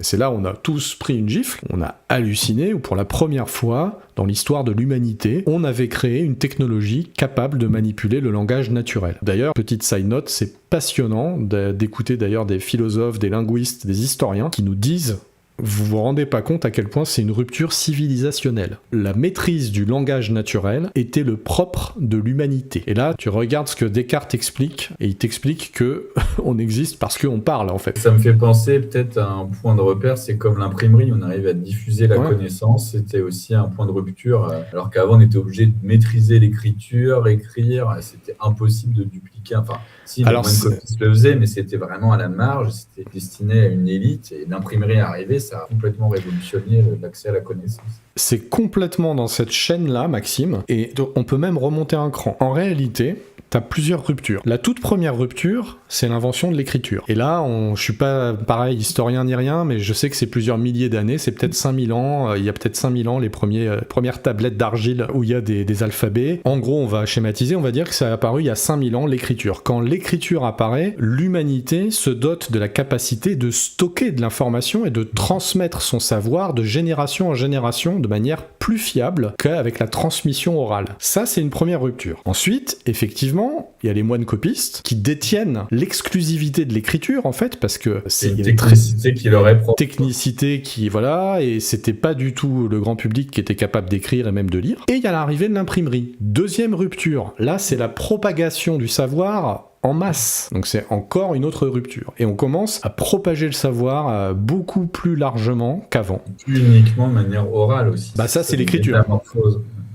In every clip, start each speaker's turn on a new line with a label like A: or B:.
A: C'est là où on a tous pris une gifle, on a halluciné, où pour la première fois dans l'histoire de l'humanité, on avait créé une technologie capable de manipuler le langage naturel. D'ailleurs, petite side note, c'est passionnant d'écouter d'ailleurs des philosophes, des linguistes, des historiens qui nous disent: vous vous rendez pas compte à quel point c'est une rupture civilisationnelle. La maîtrise du langage naturel était le propre de l'humanité. Et là, tu regardes ce que Descartes explique, et il t'explique que on existe parce qu'on parle, en fait.
B: Ça me fait penser peut-être à un point de repère, c'est comme l'imprimerie, on arrive à diffuser la connaissance, c'était aussi un point de rupture, alors qu'avant on était obligé de maîtriser l'écriture, écrire, c'était impossible de dupliquer, enfin, si les moines copistes le faisaient, mais c'était vraiment à la marge, c'était destiné à une élite, et l'imprimerie est arrivée, ça a complètement révolutionné l'accès à la connaissance.
A: C'est complètement dans cette chaîne-là, Maxime, et on peut même remonter un cran. En réalité, t'as plusieurs ruptures. La toute première rupture, c'est l'invention de l'écriture. Et là, je suis pas pareil historien ni rien, mais je sais que c'est plusieurs milliers d'années, c'est peut-être 5000 ans, il y a peut-être 5000 ans les premières tablettes d'argile où il y a des alphabets. En gros, on va schématiser, on va dire que ça a apparu il y a 5000 ans, l'écriture. Quand l'écriture apparaît, l'humanité se dote de la capacité de stocker de l'information et de transmettre son savoir de génération en génération de manière plus fiable qu'avec la transmission orale. Ça, c'est une première rupture. Ensuite, effectivement, il y a les moines copistes qui détiennent l'exclusivité de l'écriture, en fait, parce que
B: c'est une technicité qui leur est propre.
A: Technicité qui, voilà, et c'était pas du tout le grand public qui était capable d'écrire et même de lire. Et il y a l'arrivée de l'imprimerie. Deuxième rupture. Là, c'est la propagation du savoir en masse. Donc c'est encore une autre rupture. Et on commence à propager le savoir beaucoup plus largement qu'avant.
B: Plus uniquement de manière orale aussi.
A: Bah ça, c'est l'écriture.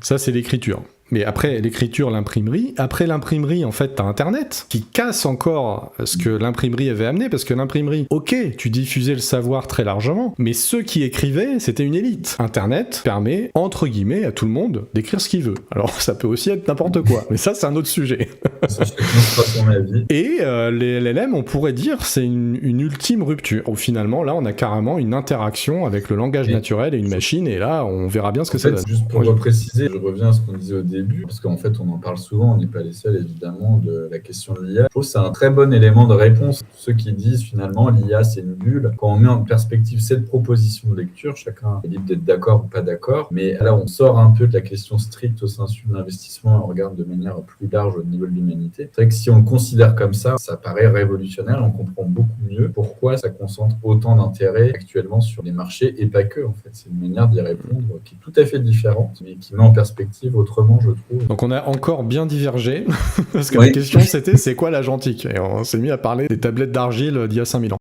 A: Ça, c'est l'écriture. Mais après l'écriture, l'imprimerie. Après l'imprimerie, en fait, t'as Internet qui casse encore ce que l'imprimerie avait amené, parce que l'imprimerie, ok, tu diffusais le savoir très largement, mais ceux qui écrivaient, c'était une élite. Internet permet, entre guillemets, à tout le monde d'écrire ce qu'il veut. Alors, ça peut aussi être n'importe quoi, mais ça, c'est un autre sujet. Et les LLM, on pourrait dire, c'est une ultime rupture, où finalement, là, on a carrément une interaction avec le langage naturel et une machine, et là, on verra bien ce que ça donne.
B: Juste pour repréciser, je reviens à ce qu'on disait au début, parce qu'en fait on en parle souvent, on n'est pas les seuls évidemment, de la question de l'IA. Je trouve que c'est un très bon élément de réponse. Ceux qui disent finalement l'IA c'est une bulle, quand on met en perspective cette proposition de lecture, chacun est libre d'être d'accord ou pas d'accord, mais là on sort un peu de la question stricte au sein de l'investissement et on regarde de manière plus large au niveau de l'humanité. C'est vrai que si on le considère comme ça paraît révolutionnaire, on comprend beaucoup mieux pourquoi ça concentre autant d'intérêt actuellement sur les marchés et pas que, en fait. C'est une manière d'y répondre qui est tout à fait différente, mais qui met en perspective autrement, je trouve.
A: Donc on a encore bien divergé, parce que la question c'était c'est quoi l'âge antique ? Et on s'est mis à parler des tablettes d'argile d'il y a 5000 ans.